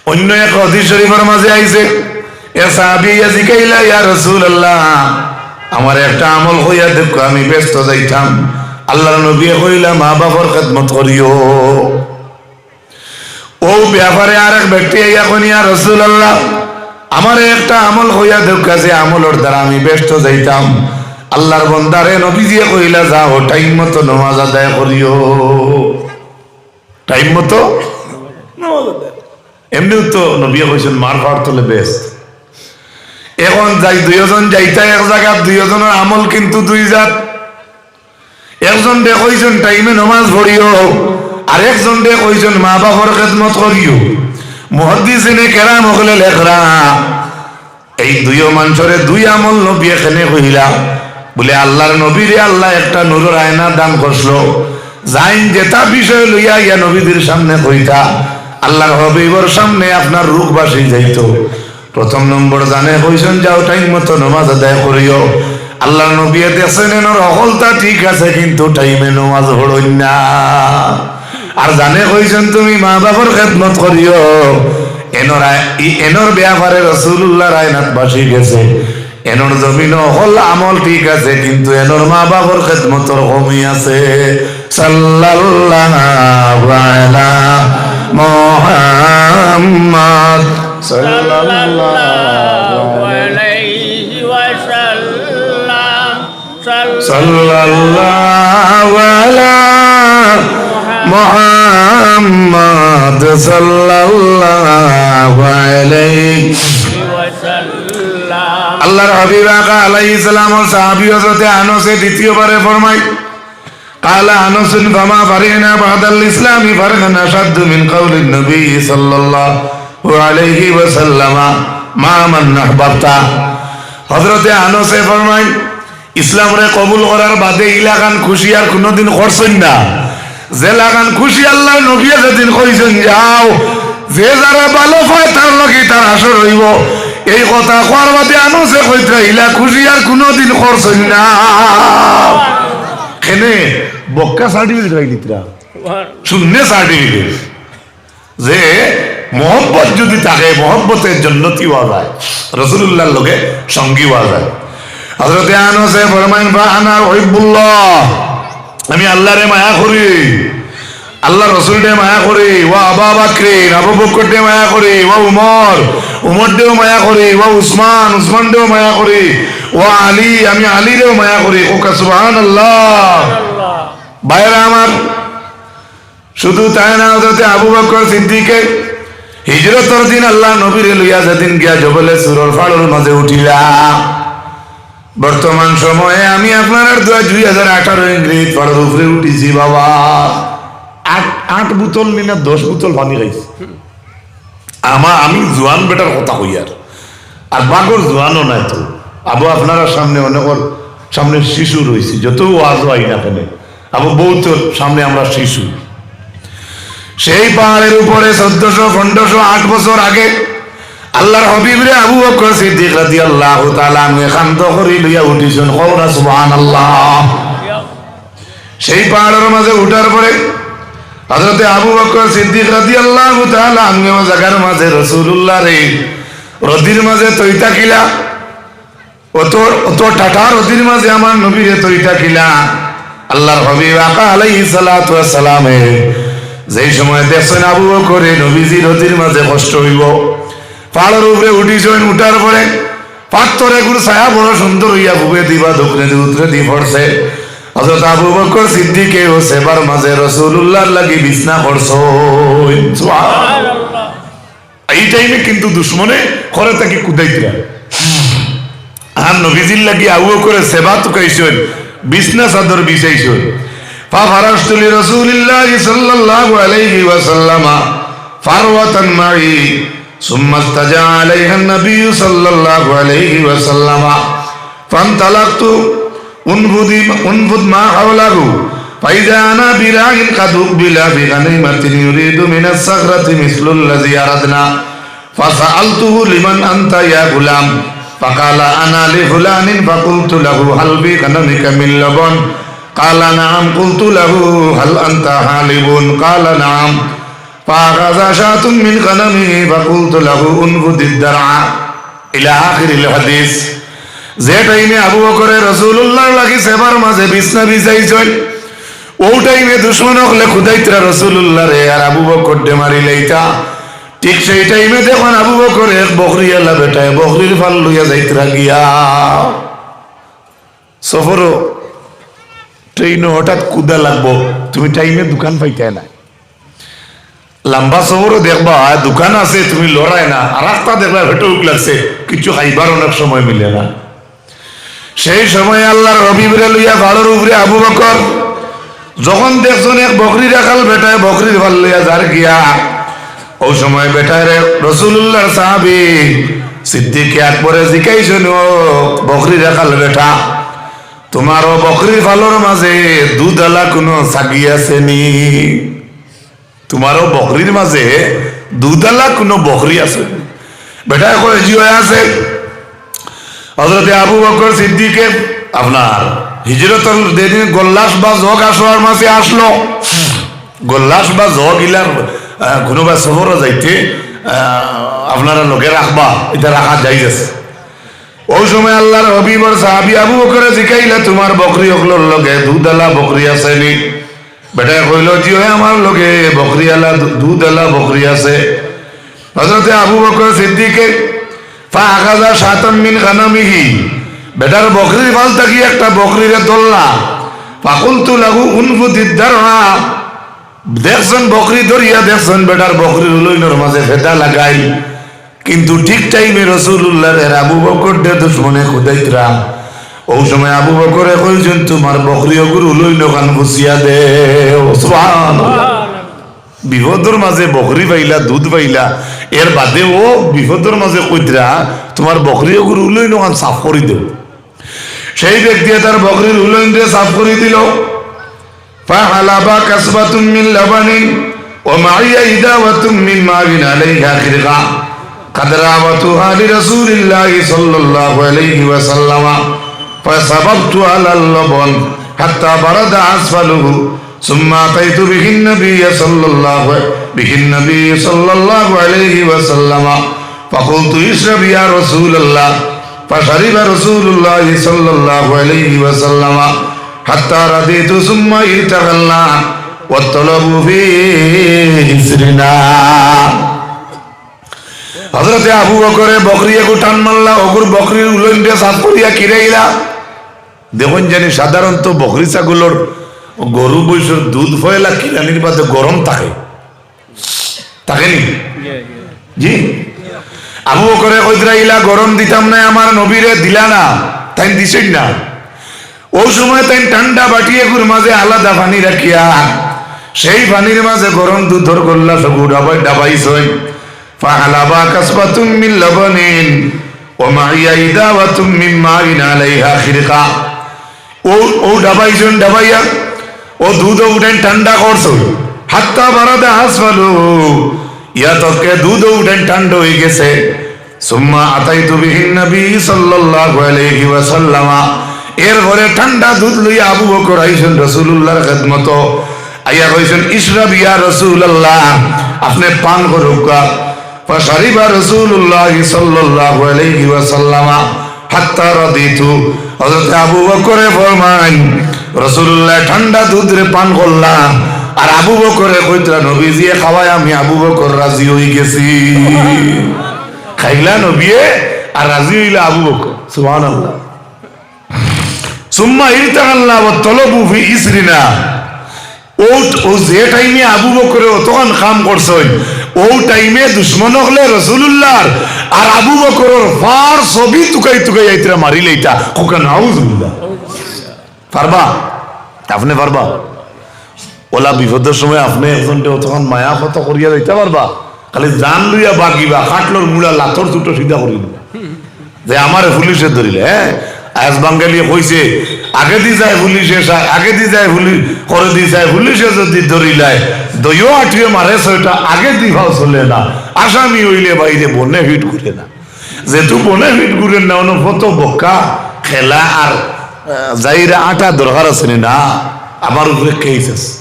অন্য এক হাদিস শরীফের মাঝে আইছে এ সাহাবী জিকাইলা ইয়া রাসূলুল্লাহ আমার একটা আমল হইয়া দেখো আমি ব্যস্ত যাইতাম আল্লাহর নবী কইলা মা বাবার খেদমত করিও ও ব্যাপারে আরেক ব্যক্তি ইয়া কইনি ইয়া রাসূলুল্লাহ আমার একটা আমল হইয়া দেখো যে আমলের দ্বারা আমি ব্যস্ত যাইতাম আল্লাহর বান্দারে নবীজি কইলা যাও টাইম মতো নামাজ আদায় করিও টাইম মতো নামাজ আদায় এমনিও তো নবী কইছেন মার ফার তোলে বেস্ট এখন যাই দুইজন যাইতা এক জায়গা দুইজনের আমল কিন্তু দুই জাত একজন দে কইছেন টাইমে নামাজ পড়িও আর একজন দে কইছেন মা বাবার খেদমত করিও মুহাদ্দিসিনে কেরাম হলে লেখরা এই দুই মানুষরে দুই আমল নবী এখানে কইলা বলে আল্লাহর নবীরে আল্লাহ একটা নূরের আয়না দান করলো যাইন যেটা বিষয় লইয়া ইয়া নবীদের সামনে কইতা আল্লাহর হাবিবের সামনে আপনার রূপ বাসি যাইতো প্রথম নম্বর জানে কইছেন যাও টাইম মতো নামাজ আদায় করিও আল্লাহর নবী দেখছেন এনর অকলতা ঠিক আছে কিন্তু টাইমে নামাজ পড়ই না আর জানে কইছেন তুমি মা বাবার খেদমত করিও এনর ব্যাপারে রাসূলুল্লাহর আয়নাত বাসি গেছে এনর জমিন হল আমল ঠিক আছে কিন্তু এনর মা বাবার খেদমতর কমি আছে সাল্লাল্লাহু আলা মুহাম্মদ সাল্লাল্লাহু আলাইহি ওয়াসাল্লাম সাল্লাল্লাহু আলা মুহাম্মদ সাল্লাল্লাহু আলাইহি ওয়াসাল্লাম আল্লাহর হাবিব আকা আলাইহিস সালাম ও সাহাবী হযরত আনাসে দ্বিতীয়বারে ফরমায় قال أنس فما فرحنا بعد الإسلام فرحا أشد من قول النبي صلى الله عليه وسلم ما من أحببت হযরত আনাসে ফরমায় ইসলাম রে কবুল করার বাদে ইলাকান খুশি আর কোনদিন করছেন না যে লাগান খুশি আল্লাহ নবী যেদিন কইছেন যাও যে যারা ভালো পায় তার লগে তার আসর হইব এই কথা কোয়ার বাদে আনাসে কইতে ইলা খুশি আর কোনদিন করছেন না এখানে বক্কা সার্টিফিকেট রাই দিতরা শূন্য সার্টিফিকেট যে মোহব্বত যদি থাকে মোহব্বতের জন্নতি হওয়া যায় রাসূলুল্লাহর লগে সঙ্গী হওয়া যায় হযরত আনাস ফরমায়েন ফানা উহিব্বুল্লাহ আমি আল্লাহরে মায়া করি আল্লাহ রাসূলকে মায়া করি ওয়া আবু বকর আবু বকরকে মায়া করি ওয়া উমরকেও মায়া করি ওয়া উসমানকেও মায়া করি ওয়া আলী আমি আলীরেও মায়া করি ওকা সুবহানাল্লাহ ভাইরা আমার শুধু তাই না হযরত আবু বকর সিদ্দিকে হিজরতের দিন আল্লাহ নবীরে লইয়া যেদিন গিয়া জবলে সুরর ফাড়ের মাঝে উঠিলা বর্তমান সময়ে আমি আপনার 2018 ইংরেজ ফাড়ের উপরে উঠিছি বাবা 8 বোতল নিনা 10 বোতল পানি খাইছি আমি জোয়ান বেটার কথা কই আর বাগর জোয়ানও নাই তো আবু আপনারা সামনে অনেকর সামনে শিশু রয়েছে যত ওয়াজ হয় না কেন আবু বহুত সামনে আমরা শিশু সেই পাহাড়ের উপরে 1400-1500 বছর আগে আল্লাহর হাবিব রে আবু বকর সিদ্দিক রাদিয়াল্লাহু তাআলা আনহু খান্ত করি লইয়া উঠিছেন কওনা সুবহানাল্লাহ সেই পাহাড়ের মাঝে উঠার পরে হযরত আবু বকর সিদ্দিক রাদিয়াল্লাহু তাআলা আনহু জায়গার মাঝে রাসূলুল্লাহ রে রদির মাঝে তৈতা কিলা অত টাটা রদির মাঝে আমার নবী রে তৈতা কিলা আল্লাহর হাবিব আকা আলাইহিস সালাতু ওয়াস সালাম যেই সময় দেখছেন আবু বকর নবীজি রদির মাঝে কষ্ট হইব পাহাড়ের উপরে উঠিছেন উঠার পরে পাথরে গুলো ছায়া বড় সুন্দর হইয়া বুবে দিবা দুকরে উতরে দি পড়ছে হযরত আবু বকর সিদ্দিক ও সেবার মাঝে রাসূলুল্লাহর লাগি বিছনা করছো সুবহানাল্লাহ এই টাইমে কিন্তু দুশমনে করে তাকে কুদাইতরা আর নবীজির লাগি আবু বকর সেবা তো কইছেন বিছনা চাদর বিছাইছেন ফা ফারাশতু লি রাসূলিল্লাহ সাল্লাল্লাহু আলাইহি ওয়াসাল্লাম ফারওয়াতান মাই সুম্মা ইস্তাজা আলাইহা নবী সাল্লাল্লাহু আলাইহি ওয়াসাল্লাম ফান্তালাকতু উনফুদ মা হাওলাহু ফাইজা আনা বিরাইন কাদ বিলা বিগানিমাতিন ইউরিদু মিনাস সাগরাতি মিসলুল্লাযী আরাদনা ফাসালতুহু লিমান আনতা ইয়া গুলাম ফাকালা আনা লি ফুলানিন ফাকুলতু লাহু হাল বিগানিকা মিন লাবান কালা নাম কুলতু লাহু হাল আনতা হালিবুন কালা নাম ফাগাযা শাতুম মিন গানামিহি ফাকুলতু লাহু উনফুদিদ দারআ ইলা আখিরিল হাদিস। যে টাইমে আবু বকরে রাসূলুল্লাহর লাগি সেবার মাঝে বিছনা বিছাইছেন, ও টাইমে দুশমন হলে খুদাইতরা রাসূলুল্লাহ রে, আর আবু বকর ডে মারি লাইতা। ঠিক সেই টাইমে দেখুন আবু বকর এক বকরি আল্লাহ বেটায় বকরির ফাল লইয়া যাইতরা গিয়া সফরও ট্রেনে হঠাৎ কুদা লাগবো, তুমি টাইমে দোকান পাইতে না। লম্বা সফরও দেখবা দোকান আছে, তুমি লড়াই না, আর রাস্তা দেখবা ভেটে উক লাগছে, কিছু খাইবার অনেক সময় মিলে না। সেই সময় আল্লাহর হাবিবরে লইয়া ভাড়ার উপরে আবু বকর যখন দেখছেন এক বকরি রাখাল বেটায় বকরির ভাল লইয়া যার গিয়া, ওই সময় বেটায় রে রাসূলুল্লাহর সাহাবী সিদ্দিক আকবরে জিজ্ঞাসা, ও বকরি রাখাল বেটা, তোমারও বকরির ফালোর মাঝে দুধওয়ালা কোনো ছাগি আছে নি? তোমারও বকরির মাঝে দুধওয়ালা কোনো বকরি আছে? বেটায় কয় জি আছে। হযরতে আবু বকর সিদ্দিকে আপনার হিজরতের দিন গল্লাস বা জগ আসোয়ার মাঝে আসলো। গল্লাস বা জগ ইলার কোনোবা সফরও যাইতে আপনারা লোকে রাখবা, এটা রাখা যাইজ আছে। ওই সময় আল্লাহর হাবিবর সাহাবী আবু বকরে জিকাইলা, তোমার বকরি হকলোর লগে দুধওয়ালা বকরি আছে নি? বেটা কইল জি হয়, আমার লগে বকরিওয়ালা দুধওয়ালা বকরি আছে। হযরতে আবু বকর সিদ্দিকে ফাগাযা শাতাম মিন গানামিহি, বেটার বকরির ফাল থাকি একটা বকরিরে ধরলা। ফাকুলতু লাহু উনফুদিদ দারআ, দেখছেন বকরি ধরিয়া দেখছেন বেটার বকরির উলইনের মাঝে ফেদা লাগাই, কিন্তু ঠিক টাইমে রাসূলুল্লাহর এর আবু বকর দে দুশমনে খুদাইতরা। ওই সময় আবু বকরে কইছেন, তোমার বকরি ওগুর উলইন কান বুঝিয়া দে। সুবহানাল্লাহ। বিপদের মাঝে বকরি পাইলা, দুধ পাইলা, এর বাদে ও বিপদের মাঝে কইতরা তোমার বকরি ওগুর উলইন কান সাফ করে দেও। সেই ব্যক্তি তার বকরির উলইন দিয়ে সাফ করে দিল। ফাহালাবা কাসবাতুম মিন লাবানিন ওয়া মাইয়া ইদাওয়াতুম মিন মাইন আলাইহা খিরকা কাদরাওয়াতুহা লিরাসূলিল্লাহি সাল্লাল্লাহু আলাইহি ওয়াসাল্লাম ফাসাবাবতু আলাল লাবান হাত্তা বারাদা আসফালুহু সুম্মা আতাইতু বিহিন নবিয়্য সাল্লাল্লাহু আলাইহি ওয়াসাল্লাম ফাকুলতু ইশরাব ইয়া রাসূলুল্লাহ ফাশারিবা রাসূলুল্লাহি সাল্লাল্লাহু আলাইহি ওয়াসাল্লাম হাত্তা রাদিতু সুম্মা ইরতাগালনা ওয়াতলাবু ফি ইসরিনা। হযরতে আবু বকরে বকরি একটু টান মারলা, ওগুর বকরির উলইন দিয়ে সাফ করিয়া কিরাইলা। দেখুন জানি সাধারণত বকরি ছাগলের গরু বৈশর দুধ ফয়লা কিরানির বাদে গরম থাকে, থাকেনি? জি। আবু বকরে কইতরা ইলা গরম দিতাম না, আমার নবীরে দিলা না, তাই দিছেন না। ওই সময় তাই ঠান্ডা বাটিয়ে গুর মাঝে আলাদা পানি রাখিয়া সেই পানির মাঝে গরম দুধর গল্লা সব ডাবাইছেন। ফাহালাবা কাসবাতুম মিন লাবানিন ওয়া মাইয়া ইদাওয়াতুম মিন মাইন আলাইহা খিরকা, ও ডাবাইছেন, ডাবাইয়া ও দুধ উঠেন ঠান্ডা করছেন। হাত্তা বারাদা আসফালু, ইয়া তকে দুধ উঠেন ঠান্ডা হয়ে গেছে। সুম্মা আতাইতু বিহিন নবী সাল্লাল্লাহু আলাইহি ওয়াসাল্লাম, এর ঘরে ঠান্ডা দুধ লইয়া আবু বকর আইছেন রাসূলুল্লাহর খেদমত। আইয়া কইছেন ইশরাব ইয়া রাসূলুল্লাহ, আপনি পান করুকা। ফাশারিবা রাসূলুল্লাহি সাল্লাল্লাহু আলাইহি ওয়াসাল্লাম হাত্তা রাদিতু। হযরত আবু বকরে ফরমান রাসূলুল্লাহ ঠান্ডা দুধ রে পান করলাম, আর আবু বকরে কইতরা নবীজি খাওয়ায় আমি আবু বকর রাজি হই গেছি। খাইলা নবী আর রাজি হইলা আবু বকর। সুবহানাল্লাহ। সুম্মা ইরতাগালনা ওয়াতলাবু ফি ইসরিনা, ও যে টাইমে আবু বকরে তখন কাম করছেন, ও টাইমে দুশ্মন হলে রাসূলুল্লাহর আর আবু বকরের ফার ছবি তুকাই তুকাই আইতরা মারি লইতা। কোকা নাউজুবিল্লাহ। পারবা? আপনি পারবা? ওলা বিপদের সময় আপনি একজনকে তখন মায়া কত করিয়া যাইতে পারবা? খালি জান লইয়া বাগিবা, কাটলর মুড়া লাথর দুটো সিধা করি যে আমার পুলিশে ধরিলে। হ্যাঁ, আজ বাঙালি কইছে আগে দি যায় পুলিশে, আগে দি যায় পুলিশ করে দি যায় পুলিশে, যদি ধরিলায় দইও আঠিয়ে মারে সেটা আগে দি ভাও চলে না। আসামি হইলে বাইরে বনে হিট করে না, যেহেতু বনে হিট করে না অন্য কত বক্কা খেলা আর যাইরা আটা দরকার আছে না। আমার উপরে কেস আছে,